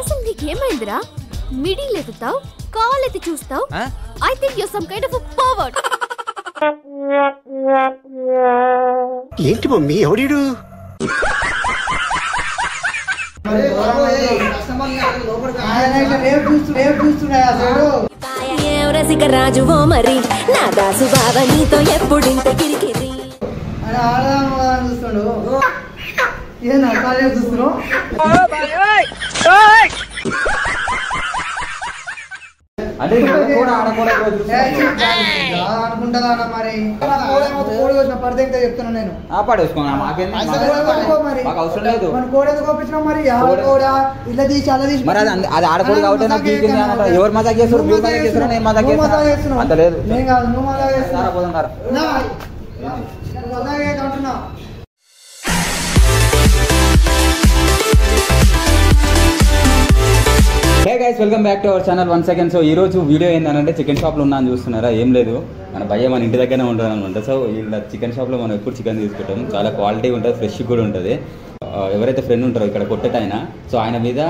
అసలు నీకేమైందిరా? Middle ఎత్తుతావు, call ఎత్తి చూస్తావు. I think you some kind of a pervert. ఏంటి మమ్మీ ఎవడీడు? రాజువో మరి నా దాసు బావ నీతో ఎప్పుడింత కిరికిరి చూస్తాడు. ఏనా కాలేజ్ చూస్తున్నావు? అనుకుంటా మరి కోడి వచ్చిన పడితే చెప్తున్నా నేను. కోడేది కోపించినా మరి ఇలా తీసి అలా తీసి ఎవరు మజాక్ చేస్తారు? నేను మజాక్ చేస్తున్నా. నేను కాదు, నువ్వు మజాక్ చేస్తున్నా. అంటున్నా. Hey guys, welcome back to our channel once again. So ఈ రోజు వీడియో ఏంటంటే చికెన్ షాప్లో ఉన్నాను చూస్తున్నారా? ఏం లేదు, మన భయ్య మన ఇంటి దగ్గరనే ఉంటుంది అనమాట. సో ఇలా చికెన్ షాప్లో మనం ఎప్పుడు చికెన్ తీసుకుంటాం, చాలా క్వాలిటీ ఉంటుంది, ఫ్రెష్ కూడా ఉంటుంది. ఎవరైతే ఫ్రెండ్ ఉంటారో ఇక్కడ కొట్టేట ఆయన, సో ఆయన మీద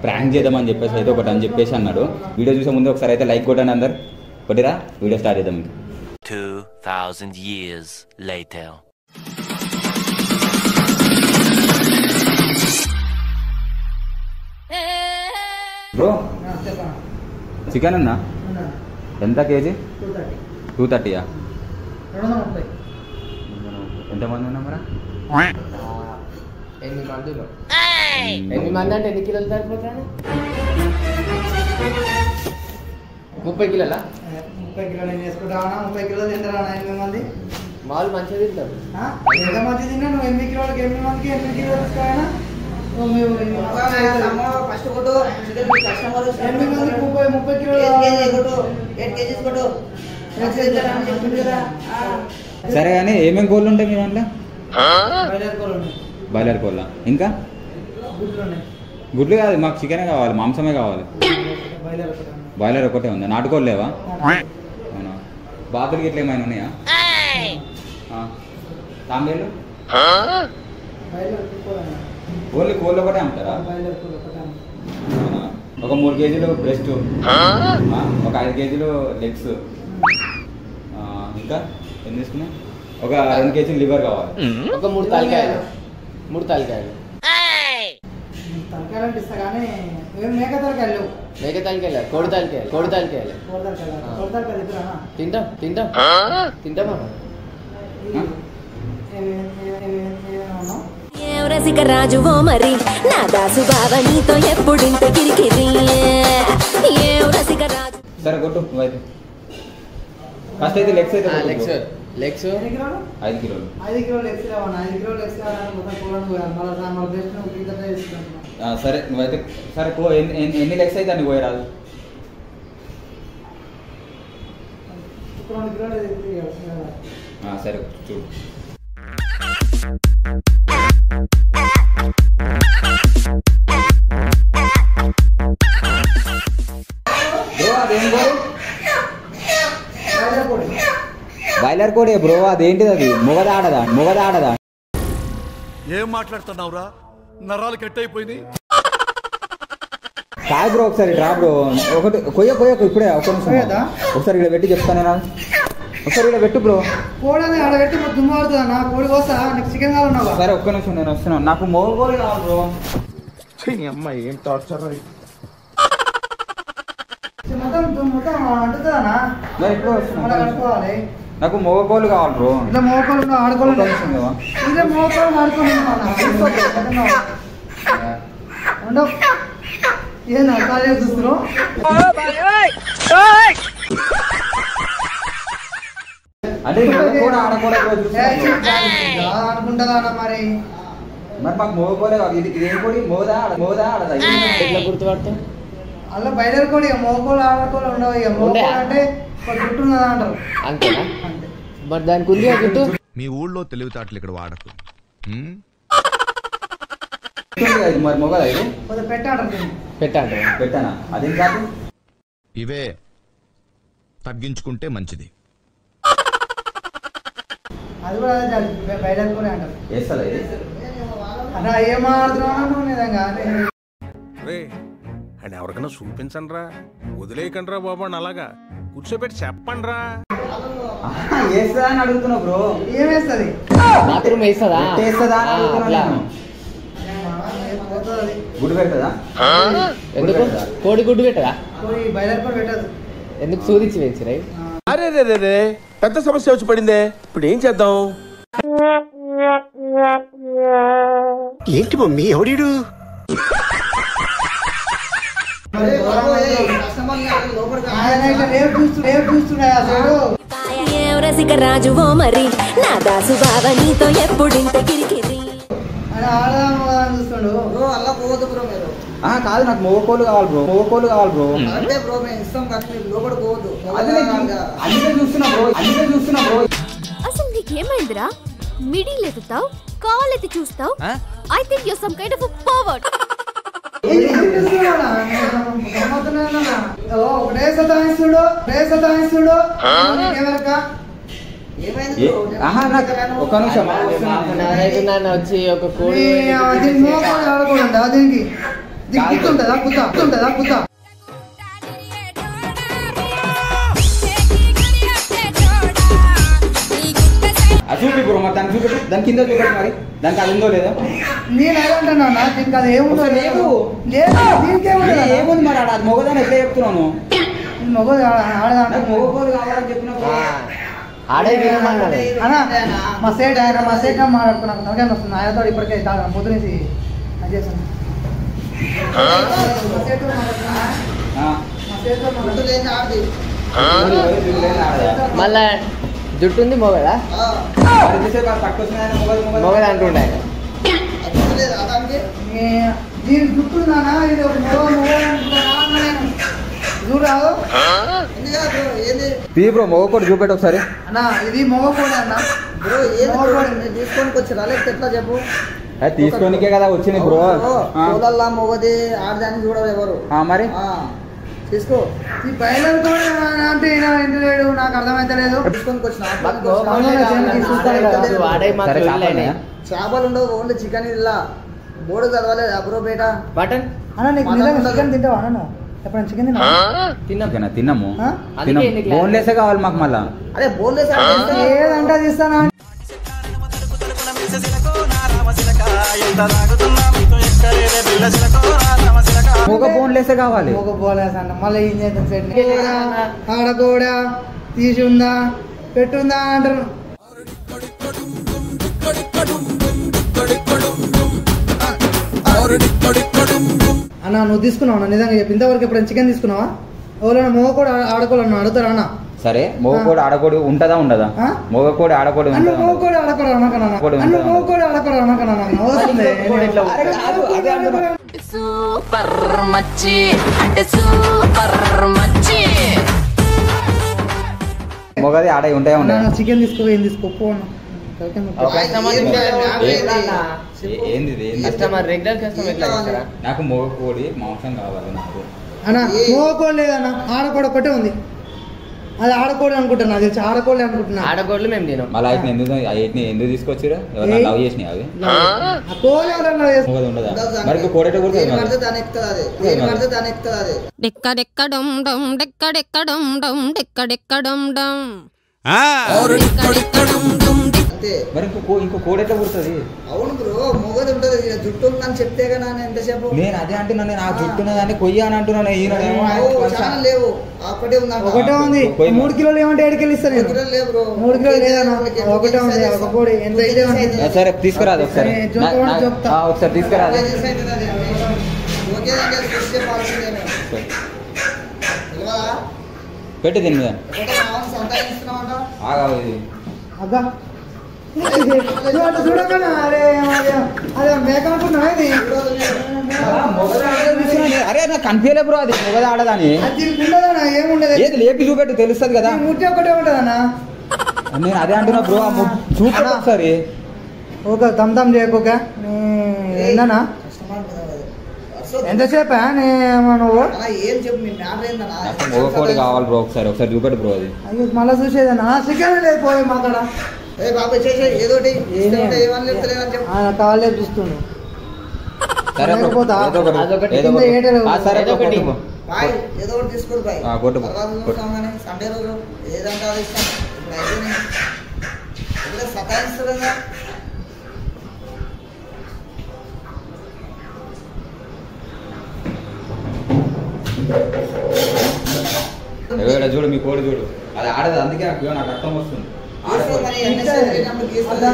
ప్రాంక్ చేద్దామని చెప్పేసి అయితే ఒకటి అని చెప్పేసి అన్నాడు. వీడియో చూసే ముందు ఒకసారి అయితే లైక్ కొట్టండి అందరు, కొట్టిరా. వీడియో స్టార్ట్ చేద్దాం. 2000 years later. బ్రో చికెన్ అన్నా ఎంత కేజీ? 230. ఎంతమంది ఉన్నాం రా? 8 మందిలో. 8 మంది అంటే ఎన్ని కిలోలు సరిపోతాయి? 30 కిలోలా? 30 కిలోలు ఏం చేసుకుంటావా? 30 కిలోలు తింటారా 8 మంది? వాళ్ళు మంచిగా తింటారు. ఎంతమంది తిన్నా నువ్వు 8 కిలోలకి 8 మందికి 8 కిలోలు తీసుకోవాలా? ఫస్ట్ కొట్టు 8 మందికి 30 కిలోలు. సరే కానీ ఏమేమి కోళ్ళు ఉంటాయి మీ దాంట్లో? బాయిలర్ కోళ్ళ, ఇంకా గుడ్లు కాదు, మాకు చికెనే కావాలి, మాంసమే కావాలి. బాయిలర్ ఒకటే ఉందా? నాటుకోళ్ళు లేవా? అవునా? బాతులకి ఇట్లా ఏమైనా ఉన్నాయా? తాంబేలు ఓన్లీ కోళ్ళు ఒకటే అమ్ముతారా? ఒక 3 కేజీలు బ్రెస్ట్, ఒక 5 కేజీలు లెగ్స్, ఇంకా ఏం తీసుకున్నా? ఒక 2 కేజీలు లివర్ కావాలి. ఒక 3 తలకాయలు. 3 తలకాయలు అంటే ఇస్తా కానీ మేక తలకాయలు. మేక తలకాయలు, కోడి తలకాయలు. కోడి తలకాయలు తింటాం. తింటామా? రసిక రాజువో మరి నా దాసు బావ నీతో ఎప్పుడింత కిరికిరి. సరే కొట్టు నువ్వైతే. ఫస్ట్ అయితే లెగ్స్ అయితే లెగ్స్ 5 కిలోలు. 5 కిలోలు లెగ్స్ లేవన్నా. 5 కిలోలు లెగ్స్ సరే నువ్వైతే సరే ఎన్ని లెగ్స్ అయితే అన్ని పోయరాదు. 2 కిలోలు సరే చూడు. బాయిలర్ కోడి బ్రో, అదేంటిది? అది మొగదాడదా? ఏం మాట్లాడుతున్నావురా? నరాలు కట్ అయిపోయింది. కాదు బ్రో, ఒకసారి డ్రా బ్రో. ఒకటి కొయ్యకు ఇప్పుడే. ఒకసారి ఇక్కడ పెట్టి చెప్తాను నేను. ఒకసారి ఇక్కడ పెట్టు బ్రో. కోడి ఆడబెట్టి దుమ్మాడుతుందా? కోడి కోసా నీకు చికెన్ కావాలన్నావా? సరే ఒక్క నిమిషం, నేను వస్తున్నాను. నాకు మొగ కోడి కావాలి బ్రో. అమ్మాయి ఏం టార్చర్. అంటుందా? ఇప్పుడు వస్తున్నా. కట్టుకోవాలి. నాకు మొగ కోళ్ళు కావాలి బ్రో. ఇలా మోకాలు ఆడుకోవాలి. ఇలా మోకాలు ఆడుకోవాలి. ఏనా కాలేజ్ చూస్తున్నావు? అంటే అనుకుంటా మరి మాకు మొగ కోలే కావాలి. ఇది ఏం కోడి? మోదా ఆడదా? ఎట్లా గుర్తుపడతాం? అలా బయలుదేరి కోడి మోకోలు ఆడుకోలు ఉండవు. ఇక మోకోలు అంటే గుట్టు ఉన్నదా అంటారు. అంతేనా? మరి దానికి ఉంది గుట్టు. మీ ఊళ్ళో తెలివితేటలు ఇక్కడ వాడకు. మరి మొగదా? ఇది పెట్టానా? అదేం కాదు. ఇవే తగ్గించుకుంటే మంచిది. అది కూడా బయలుదేరి కోడి అంటారు. వేస్తుందా ఇది? అన్నా ఏం మాట్లాడుతున్నావు నిజంగా రే అండ్ ఎవరికైనా చూపించండి రా, వదిలేయకండి రా బాబు అని అలాగా కూర్చోబెట్టి చెప్పండి రా. వేస్తుందా అని అడుగుతున్నావు బ్రో. ఏమేస్తుంది బాత్రూమ్ వేస్తుందా? వేస్తుందా అని అడుగుతున్నాను. గుడ్డు పెడతా? ఎందుకు కోడి గుడ్డు పెట్టదా? బయలుదేరి కూడా పెట్టదు. ఎందుకు సూదిచ్చి వేయించిరా? అరే రే రే రే పెద్ద సమస్య వచ్చి పడిందే, ఇప్పుడు ఏం చేద్దాం? ఏంటి మమ్మీ ఎవడీడు? రాజువో మరి నా దాసు బావ నీతో ఎప్పుడింత కిరికిరి చూస్తుండు బ్రో. అలా పోవద్దు బ్రో మీరు. కాదు నాకు మొగకోళ్ళు కావాలి బ్రో, మొగకోళ్ళు కావాలి బ్రో. అంటే బ్రో మేము ఇస్తాం కానీ లోపల పోవద్దు. అందుకే చూస్తున్నా బ్రో, అందుకే చూస్తున్నా బ్రో. అసలు నీకేమైందిరా? మిడిల్ ఎత్తుతావు, కాల్ ఎత్తి చూస్తావు. I think you some kind of pervert. ఒకటే సతాయిస్తుడు, ఒకటే సతాయిస్తుడు. ఒక నిమిషం వచ్చి ఒక కోడి దీనికి గుర్తుంటుందా? గుర్తుంటుందా? గుర్తా చూపి బ్రో, మరి దాన్ని చూపెట్టు, దాని కింద చూపెట్టు, మరి దానికి అది ఉందో లేదో. నేను ఏమంటున్నా దీనికి అది ఏముందో లేదు. దీనికి ఏముంది మరి అది మొగదాన్ని ఎట్లా చెప్తున్నాను? మొగ ఆడదా మొగకోళ్ళు కావాలని చెప్పినప్పుడు ఆడే అన్నా మా సేట్ ఆయన మా సేట్ మాట్లాడుకున్నాను. నరకం వస్తుంది ఆయనతో ఇప్పటికే పొద్దునేసి అది చేస్తాను. మళ్ళా జుట్టు ఉంది మొగదా? మొగదా అంటుండే దీని గుర్తుందానా? ఇది ఒక చూడరాదు బ్రో, మొగకోడి చూపెట్టు ఒకసారి. అన్నా ఇది మొగకోడి అన్న. తీసుకొని వచ్చారా లేకపోతే ఎట్లా చెప్పు? తీసుకోనికే కదా వచ్చింది బ్రో. మొగది ఆడదాన్ని చూడవు ఎవరు మరి తీసుకో. ఈ బయలు అంటే ఇంటి లేడు, నాకు అర్థమైతే లేదు. చేపలు ఉండవు, ఓన్లీ చికెన్. ఇలా బోర్డు చదవలేదు అబ్రో బేట. మటన్ అన్న నీకు నిజంగా చికెన్ తింటావా అన్న? ఎప్పుడైనా చికెన్ తిన్నాము, తిన్నాము. బోన్లెస్ కావాలి మాకు మళ్ళా. అదే బోన్లెస్ ఏదంటే తీస్తానా? ఒక బోన్లెస్ కావాలి. ఒక బోన్లెస్ అన్న మళ్ళీ ఏం చేద్దాం? సెట్ ఆడ కూడా తీసి ఉందా పెట్టుందా అంటారు. అన్న నువ్వు తీసుకున్నావు నిజంగా చెప్పి ఇంతవరకు ఎప్పుడైనా చికెన్ తీసుకున్నావా? ఎవరైనా మొగకోడి ఆడకోళ్ళని అడుగుతారా అన్న? సరే మొగకోడి ఆడకోడి ఉంటదా ఉండదా? మొగకోడి ఆడకోడి మొగకోడి ఆడకోడి అనకన్నా, మొగకోడి ఆడకోడి అనకన్నా. సూపర్ మచ్చి అంటే సూపర్ మచ్చి. మొగది ఆడ ఉంటాయి ఉండే. చికెన్ తీసుకో, ఏం తీసుకోపో అన్న. నాకు మొగకోడి మాంసం కావాలి నాకు. అన్న మొగకోడి లేదన్న, ఆడకోడి ఒకటే ఉంది. అది ఆడకోడి అనుకుంటున్నా, తెలిసి ఆడకోడి అనుకుంటున్నా. ఆడకోళ్ళు మేము తినాం. మళ్ళీ ఎందుకు తీసుకొచ్చిరా? లవ్ చేసినాయి అవి. మరి కోడట కూడా డెక్కడెక్కడం డమ్ డెక్కడెక్కడం డమ్ డెక్కడెక్కడం డమ్. మరి ఇంకో కోడెట్ట పుడుతుంది? అవును బ్రో, మొగది ఉంటది, జుట్టు ఉందని చెప్తే కదా ఎంతసేపు. నేను అదే అంటున్నా, నేను ఆ జుట్టు ఉన్నదాన్ని కొయ్య అని అంటున్నాను. లేవు ఒకటే ఉంది. 3 కిలోలు ఏమంటే 7 కిలో ఇస్తాను. 3 కిలోలు లేదన్నా, ఒకటే ఉంది. ఒక కోడి ఎంత? సరే తీసుకురాదు ఒకసారి, ఒకసారి తీసుకురాదు. పెట్టి దీని మీద అబ్బా చూడకనా? అరే అదే మేక అనుకున్నా. ఇది అరే నాకు కనిపించలే బ్రో, అది మొగది ఆడదాని. ఉండదన్నా, ఏముండదు. ఏది లేపి చూపెట్టు తెలుస్తుంది కదా. ముట్టి ఒకటే ఉంటదన్నా. నేను అదే అంటున్నా బ్రో, చూపెట్టు ఒకసారి. ఓకే దమ్ చేయకోక ఏందన్నా? ఎంతసేపా నువ్వు? ఏం చెప్పు, మొగకోడి కావాలి బ్రో, ఒకసారి చూపెట్టు బ్రో. అది అయ్యో మళ్ళీ చూసేదన్నా. చికెన్ లేదు పోయి మాట్లాడ. కావాలే చూస్తుండు. సరే లేకపోతా? అదొకటి. ఏదో ఒకటి. ఏదో ఆ, సరే ఏదో ఒకటి. కొట్టు. బాయ్ ఏదో ఒకటి తీసుకోరు బాయ్. కొట్టు. తర్వాత చూస్తాం కానీ సండే రోజు ఏదంటే అది ఇస్తాం. ఇప్పుడు అయిపోయింది. ఇప్పుడే సతాయిస్తారు కదా. ఎవడ చూడు మీ కోడి చూడు అది ఆడదు అందుకే నాకు రక్తం వస్తుంది. మరి ఎన్ఎస్ఎల్ వెళ్ళినప్పుడు గీస్తుంది.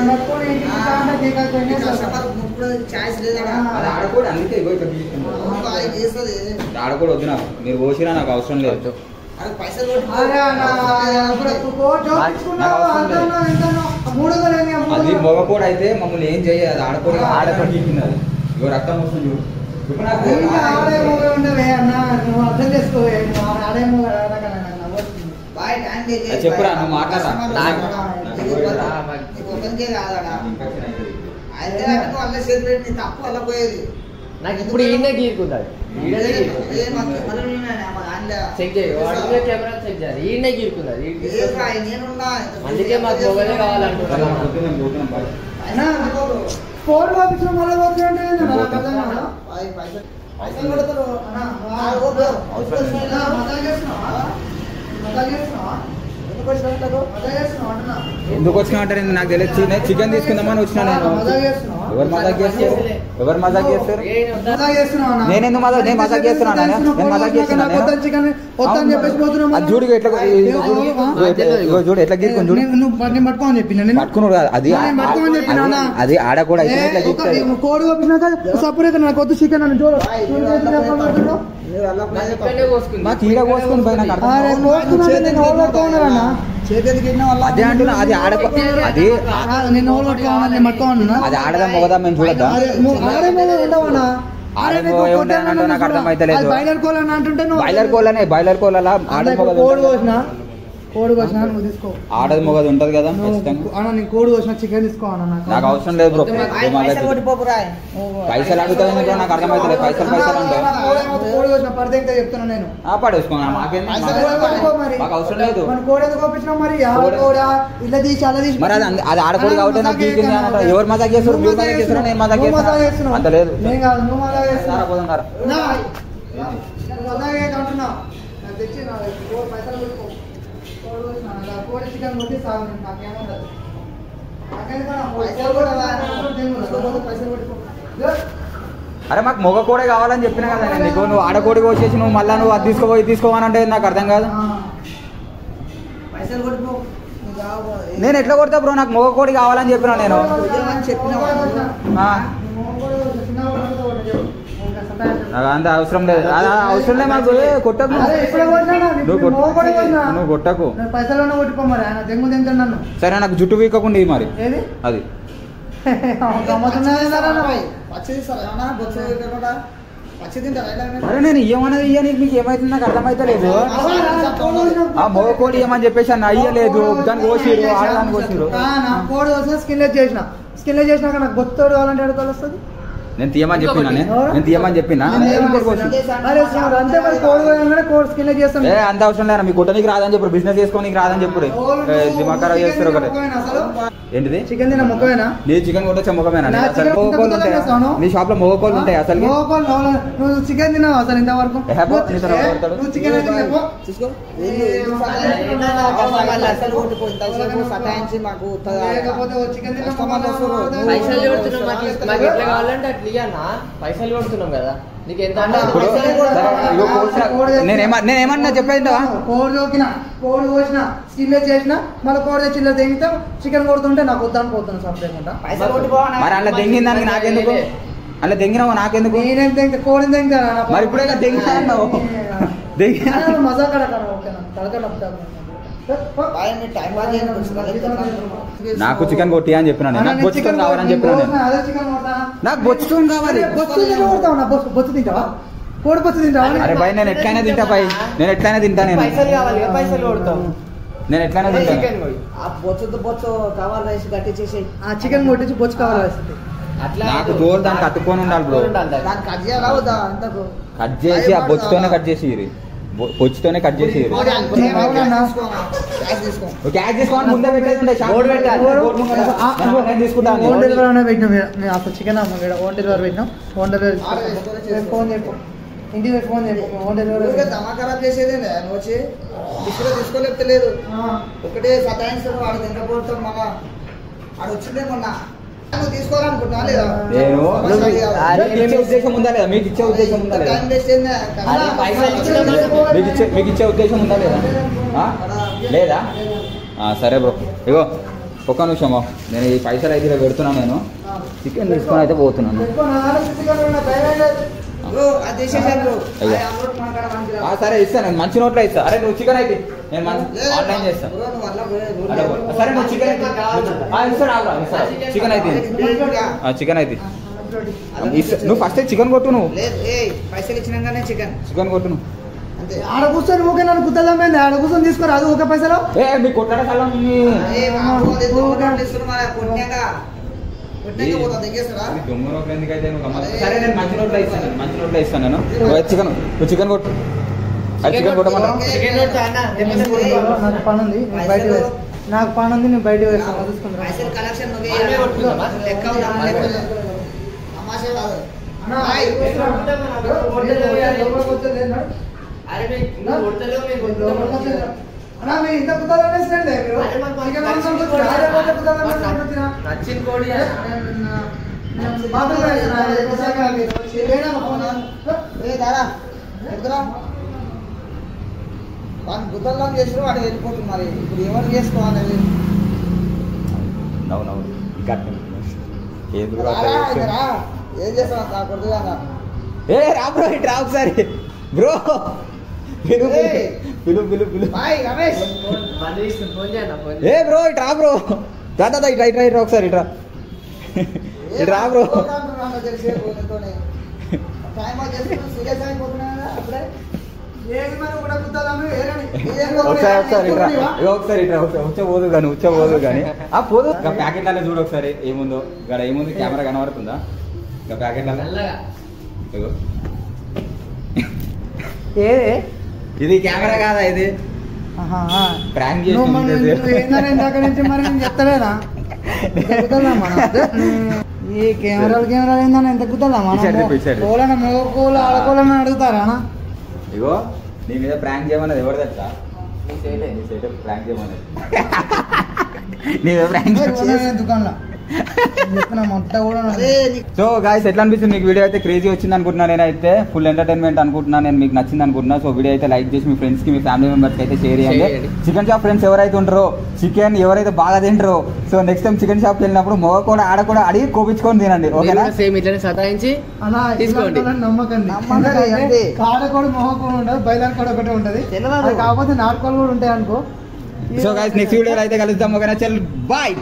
కస్టమర్ ముప్పుడు ఛాయిస్ లేదా? అది ఆడకూడదు అందుకే ఇగో ఇక్కడ గీస్తుంది. అది గీస్తుంది. ఆడకూడదు వద్దు నాకు మీరు పోసినా నాకు అవసరం లేదు. అది పైసలు కొట్టి అది మగకోడు అయితే మమ్మల్ని ఏం చేయదు అది ఆడకూడదు ఆడకూడదు గీస్తుంది అది ఇగో రక్తం వస్తుంది చూడు. ఇప్పుడు నాకు చెప్పురా నువ్వు మాట్లాడరా తప్పు అలా పోయేది. నాకు ఇప్పుడు ఈయనే గీరుకుంది చెక్ చేయి కెమెరా చెక్ చేయాలి ఈయనే గీరుకుంది అందుకే మాకు మొబైల్ కావాలంటున్నాను. ఫోన్ పంపించడం మళ్ళీ పైసలు కొడతారు. ఎందుకు వచ్చినా అంటారు నాకు తెలియదు. చికెన్ తీసుకుందామని వచ్చినా నేను. ఎవరు మజాక్ చేస్తారు? ఎవరు మజాక్ చేస్తారు? నేను ఎందుకు మజాక్? నేను మజాక్ చేస్తున్నాను. నేను మజాక్ చేస్తున్నాను. చూడు ఎట్లా చూడు ఎట్లా గీరుకొని చూడు పట్టుకోని చెప్పిన పట్టుకున్నాడు కాదు అది అది ఆడ కూడా అయితే ఇట్లా గీరుతాడు. కోడి పంపించినాక సపరేట్ నాకు కొత్త చికెన్ అని చూడు తీర కోసుకొని పోయినా అదే అంటున్నా అది ఆడ అది అది ఆడదా మొగదా మేము చూడద్దా? నాకు అర్థమైతలేదు. బాయిలర్ కోళ్ళ కోడి కోసిన నువ్వు తీసుకో. ఆడది మొగది ఉంటది కదా నేను కోడి కోసిన చికెన్ తీసుకో అన్న. నాకు అవసరం లేదు బ్రో. పైసలు అడుగుతుంది నాకు అర్థమైతలేదు. పైసలు కోడి కోసిన పడితే ఇంకా చెప్తున్నా నేను పడేసుకో మాకు అవసరం లేదు. కోడి ఎందుకు పంపించినా మరి ఇలా తీసి అలా తీసి మరి అది ఆడకూడదు కాబట్టి నాకు గీకింది అన్నట్టు. ఎవరు మజాక్ చేస్తారు? మీరు మజాక్ చేస్తారా? నేను మజాక్ చేస్తాను అంత లేదు. నువ్వు మజాక్ చేస్తున్నావు తెచ్చి పైసలు పెట్టుకో. కోడి చికెన్ కొట్టి సాగు నాకేమో పైసలు పెట్టుకో. అరే మాకు మొగ కోడే కావాలని చెప్పినా కదా నేను నీకు. నువ్వు ఆడకోడికి వచ్చేసి నువ్వు మళ్ళీ నువ్వు అది తీసుకోవాలంటే నాకు అర్థం కాదు. పైసలు కొట్టుకో. నేను ఎట్లా కొడతా బ్రో? నాకు మొగ కోడి కావాలని చెప్పినా నేను. నాకు అంత అవసరం లేదు. అవసరం లేదు మాకు. కొట్టకు నువ్వు కొట్టకు. సరే నాకు జుట్టు వీకకుండా మరి అది అరే నేను ఇయ్యమన్నది ఇయ్యని మీకు ఏమైతుంది నాకు అర్థమైతలేదు. ఆ మొగ కోడి ఏమని చెప్పేసి అన్న అయ్యలేదు. దాన్ని కోసిరు ఆడదాన్ని కోసిరు. కోడి వస్తే స్కిన్లెస్ చేసినాక నాకు బొత్తోడు కావాలంటే అడుగుతాడు వస్తుంది. నేను తీయమని చెప్పినా నేను చెప్పినా అంత అవసరం లేదు. మీ కుట్టనికి రాదని చెప్పారు. బిజినెస్ చేసుకోనికి రాదని చెప్పారు. దిమాగ్ ఖరాబ్ చేస్తారు ఒకటి. ఏంటిది చికెన్ తిన ముఖమేనా? నీ చికెన్ కొట్టొచ్చా ముఖమేనా? నీ షాప్ లో మొగకోళ్ళు ఉంటాయి అసలు? నువ్వు చికెన్ తిన్నావు అసలు ఇంతవరకు? పైసలు కొడుతున్నాం కదా నీకు ఎంత నేనేమన్నా చెప్పేది కోడి కోసిన చిల్లె చేసిన మళ్ళీ కోడి చిల్లె తెగితే చికెన్ కొడుతుంటే నాకు వద్దాను పోతున్నాను సపరేట్. మరి అలా దెంగిన దానికి నాకెందుకు? అలా దెంగినావు నాకెందుకు? నేనేం తెంగితే కోడిని తెంగితే మరి ఇప్పుడే దెంగినావు. మజా నాకు చికెన్ కొట్టి అని చెప్పినా. నాకు బొచ్చుకొని కావాలని చెప్పినా. నాకు బొచ్చుకొని కావాలి. బొచ్చు తింటావా? కోడి బొచ్చు తింటావా? అరే భయ్ నేను ఎట్లయినా తింటా భయ్. నేను ఎట్లయినా తింటా. నేను నేను ఎట్లయినా తింటా. బొచ్చు కావాలి చికెన్ కొట్టించి బొచ్చు కావాలి. నాకు తోలు దానికి అతుక్కొని ఉండాలి బ్రో. కట్ చేయాలా? కట్ చేసి ఆ బొచ్చుతోనే కట్ చేసి పొచ్చుతోనే కట్ చేసి క్యాష్ తీసుకోవాలి ముందే పెట్టేది నేను తీసుకుంటాను. హోమ్ డెలివరీ పెట్టినాం అసలు చికెన్ హోమ్ డెలివరీ పెట్టినాం. హోమ్ డెలివరీ ఫోన్ చెప్పు ఇంటికి ఫోన్ చెప్పు హోమ్ డెలివరీ దమా ఖరాబ్ చేసేదే నువ్వు వచ్చి తీసుకోలేదు ఒకటే సతాయిస్తాడు వాడు తినకపోతాడు మళ్ళా వాడు వచ్చిందే మొన్న నువ్వు తీసుకోవాలనుకుంటున్నా లేదా ఉద్దేశం ఉందా లేదా మీకు ఇచ్చే ఉద్దేశం ఉందా లేదా మీకు ఇచ్చే ఉద్దేశం ఉందా లేదా లేదా సరే బ్రో ఇగో ఒక్క నిమిషం నేను ఈ పైసలు అయితే పెడుతున్నాను నేను చికెన్ తీసుకొని అయితే పోతున్నాను సరే ఇస్తాను నేను మంచి నోట్లో ఇస్తాను. అరే నువ్వు చికెన్ అయితే నేను ఆన్లైన్ చేస్తాను. సరే నువ్వు చికెన్ అయితే చికెన్ అయితే చికెన్ అయితే నువ్వు ఫస్ట్ చికెన్ కొట్టు నువ్వు పైసలు ఇచ్చినాకనే చికెన్ కొట్టు నువ్వు ఆడ కూర్చొని ఓకే నన్ను కుత్తలమైంది ఆడ కూర్చొని తీసుకోరు అది ఒక పైసలు మీకు కొట్టడం కలం దొంగ నోట్లు ఎందుకైతే సరే నేను మంచి నోట్లో ఇస్తాను నేను చికెన్ నువ్వు చికెన్ కొట్టు అది చికెన్ కొట్టమన్నా నాకు పని ఉంది నేను బయట వేస్తాను చూసుకుంటాను. ఇంత కుతాలండి గుద్దల్లో చేసిన వాడు వెళ్ళిపోతుంది. మరి ఇప్పుడు ఎవరు చేసుకోవాలి ఏం చేస్తాను రాబ్రో ఇట్రా ఒకసారి బ్రో పిలు ఏ బ్రో ఇట్రా బ్రో దాదా ఇట్రా ఒకసారి ఇట్రా బ్రో ఒకసారి ఇట్రా పోదు కానీ పోదు ప్యాకెట్లలో చూడు ఒకసారి ఏముందో ఇక్కడ ఏముంది కెమెరా కనబడుతుందా ఇంకా ప్యాకెట్లలో ఇది కెమెరా కాదా ఇది ప్రాంక్ చేసి మరి నేను చెప్తలేనా ఈ కెమెరాలు ఏందని ఎంత కుదరదా మొగకోలు ఆడకోలని అడుగుతారా ఇగో నీ మీద ప్రాంక్ చేయమన్నది ఎవరు తెలుసా ప్రాంక్ చేయమన్నది నీ మీద ప్రాంక్ దుకాణంలో సో గాయ్స్ ఎట్లా అనిపిస్తుంది మీకు వీడియో అయితే క్రేజీ వచ్చింది అనుకుంటున్నాను. నేనైతే ఫుల్ ఎంటర్టైన్మెంట్ అనుకుంటున్నాను. నేను మీకు నచ్చింది అనుకుంటున్నా. సో వీడియో అయితే లైక్ చేసి మీ ఫ్రెండ్స్ కి మీ ఫ్యామిలీ మెంబర్స్ కి అయితే షేర్ చేయండి. చికెన్ షాప్ ఫ్రెండ్స్ ఎవరైతే ఉంటారో చికెన్ ఎవరైతే బాగా తింటారో so next time chicken shop కి వెళ్ళినప్పుడు మొగ కూడా ఆడ కూడా అడిగి కోపించుకొని తినండి. ఓకేనా సేమ్ ఇట్లనే సతాయించి తీసుకోండి. నమ్మకండి కాడ కూడా మొగ కూడా ఉండదు బయలార్ కూడా ఒకటే ఉంటది కాకపోతే నాటుకోలు కూడా ఉంటాయి అనుకో. సో గాయ్స్ నెక్స్ట్ వీడియోలో అయితే కలుద్దాం. ఓకేనా చల్ బాయ్.